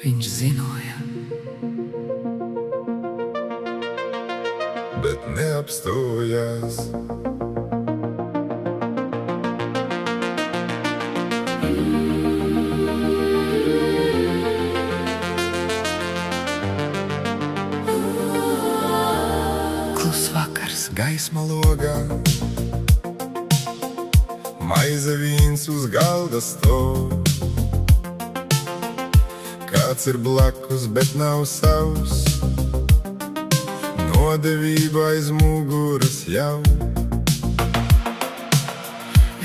Viņš zināja, bet neapstājās. klus vakars, Gaisma logā, maize vīns uz galda stāv. Kāds ir blakus, bet nav savs, nodevība aiz muguras jau.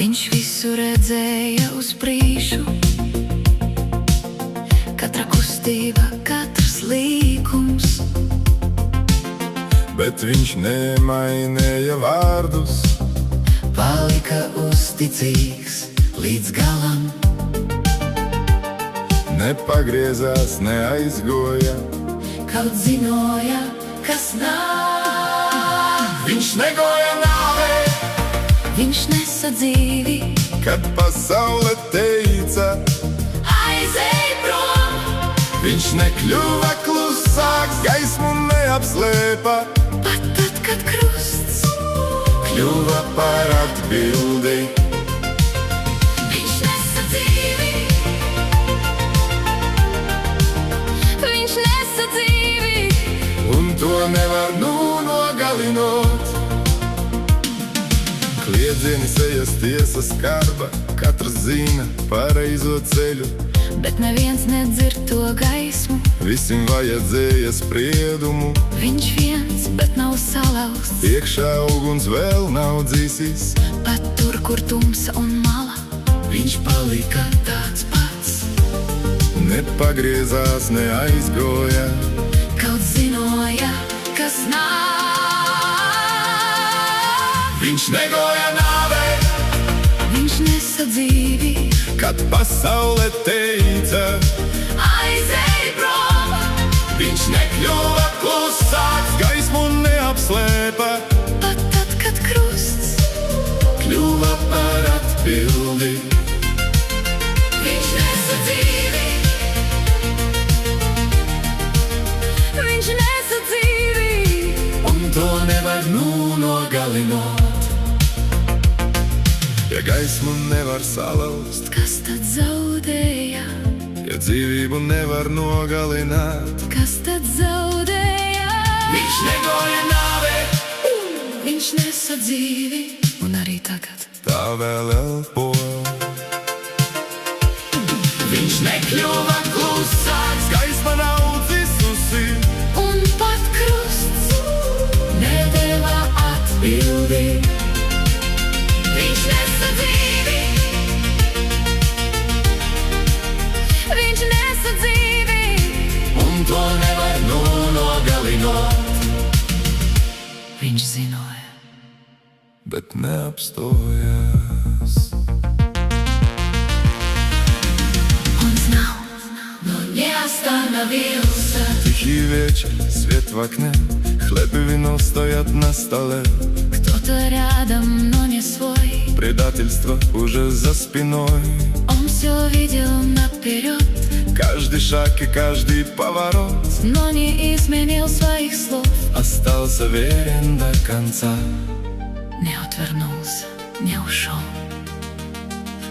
viņš visu redzēja uz priekšu, katra kustība, katrs līkums. Bet viņš nemainīja vārdus, Palika uzticīgs līdz galam, nepagriezās, neaizgoja. kaut zināja, kas nāk. Viņš negoja nāvē, Viņš nesa dzīvi, kad pasaule teica. aizej prom. Viņš nekļuva klusāks, gaismu neapslēpa, Pat tad, kad krusts kļuva par atbildi. viņš nesa dzīvi, viņš nesa dzīvi, Un to nevar nogalinot. Kliedzieni sejas tiesas skarba, katrs zina pareizo ceļu. bet neviens nedzird to gaismu. Visim vajadzēja spriedumu, Viņš viens, bet nav salauzts, iekšā uguns vēl nav dzīsis. pat tur, kur tumsa un mala. Viņš palika tāds pats, Nepagriezās, neaizgoja, kaut zināja, kas nāk. viņš negoja nāvē, Viņš nesa dzīvi, kad pasaule teica. aizej prom. Viņš nekļuva klusāks, gaismu neapslēpa, Pat tad, kad krusts kļuva par atbildi. viņš nesa dzīvi, viņš nesa dzīvi, Un to nevar nogalinot. Ja gaismu nevar salauzt, kas tad zaudēja, ja dzīvību nevar nogalināt. kas tad zaudēja. Viņš negoja nāvē, Viņš nesa dzīvi, un arī tagad. tā vēl elpo. Viņš nekļuva Klusāks, gaisma nav dzisusi, un pat krusts nedeva atbildi. Viņš nesa dzīvi, viņš nesa dzīvi, un to nevar nogalinot. viņš zināja, Bet neapstājās. он знал, но не остановился. Тихий вечер, свет в окне, хлеб и вино стоят на столе. Кто-то рядом, но не свой. Предательство уже за спиной. Он все видел наперед, Каждый шаг и каждый поворот но не изменил своих слов. остался верен до конца. Не отвернулся, не ушел.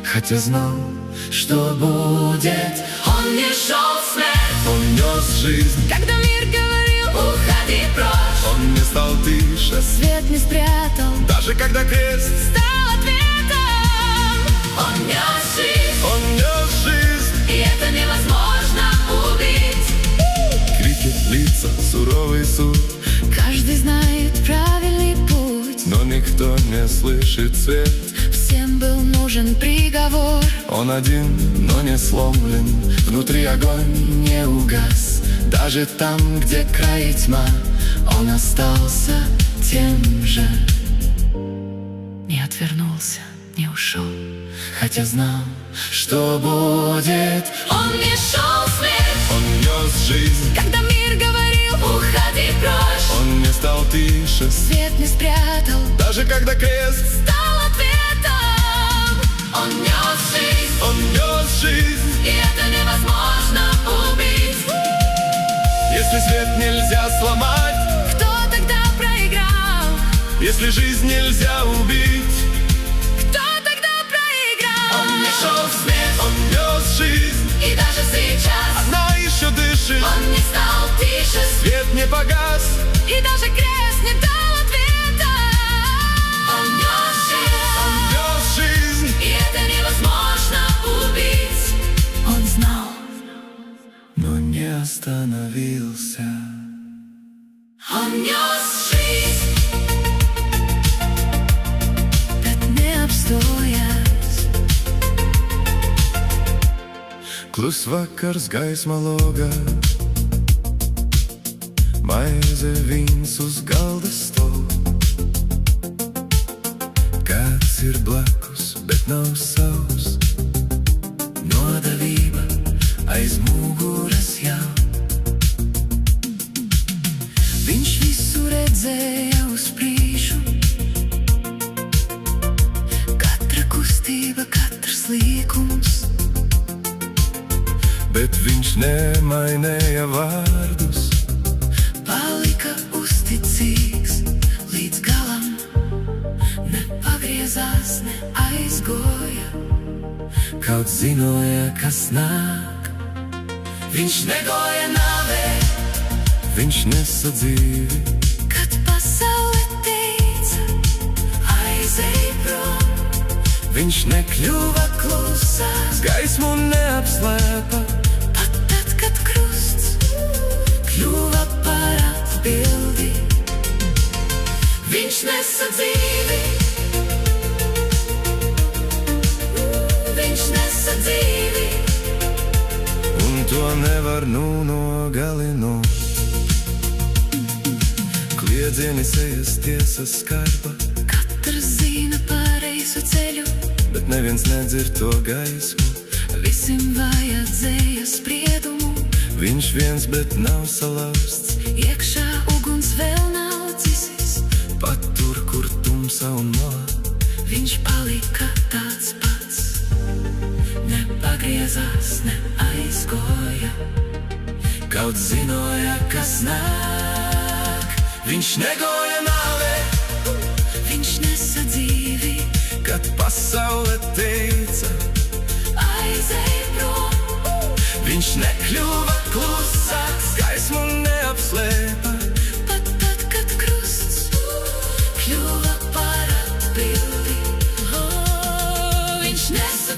Хотя знал, что будет. Он не шел в смерть, Он нес жизнь, когда мир говорил: уходи прочь. он не стал тише, Свет не спрятал, даже когда крест. стал ответом. Он нес жизнь, Он нес жизнь. и это невозможно убить. Крики, лица, суровый суд, Каждый знает правильный путь, но никто не слышит свет. всем был нужен приговор. Он один, но не сломлен, внутри огонь не угас. Даже там, где край и тьма, он остался тем же. Не отвернулся, не ушел, Хотя знал, что будет. он не шел в смерть, Он нес жизнь, когда мир говорил: уходи прочь. он не стал тише, Свет не спрятал, даже когда крест. стал ответом. Он нес жизнь, Он нес жизнь, и это невозможно убить. Если свет нельзя сломать, Кто тогда проиграл? если жизнь нельзя убить, Кто тогда проиграл? он нашел свет, он нес жизнь, И даже сейчас она еще дышит, он не стал тише, свет не погас, и даже крест не дал ответа. Он нес жизнь, нес жизнь, и это невозможно убить. Он знал, но не остановился. он нес жизнь, bet neapstojās. Klus vakars, gaisma logā, maize vīns uz galda stāv. Kāds ir blakus, bet nav savs, nodevība aiz muguras jau. Viņš visu redzēja uz priekšu, katra kustība, katrs līkums. Bet viņš nemainīja vārdus, Palika uzticīgs līdz galam, nepagriezās, ne aizgoja. kaut zināja, kas nāk. Viņš negoja nāvē, Viņš nesa dzīvi, kad pasaule teica, aizej prom. viņš nekļuva Klusās, gaismu neapslēpa. pat tad, kad krusts kļuva par atbildi. Viņš nesa dzīvi, viņš nesa dzīvi. Un to nevar nogalināt. Kliedzieni sejas tiesas skarba, Katrs zina pareizu ceļu, bet neviens nedzird to gaismu. visiem vajadzēja spriedumu. Viņš viens, bet nav salauzts, Iekšā uguns vēl nav dzisis, pat tur, kur tumsa un malā. viņš palika tāds pats. Nepagriezās, ne aizgoja, Kaut zināja, kas nāk. Viņš negoja nāvē, viņš nesa dzīvi, kad pasaule teica. aizej prom. Viņš nekļuva klusāks, gaismu ne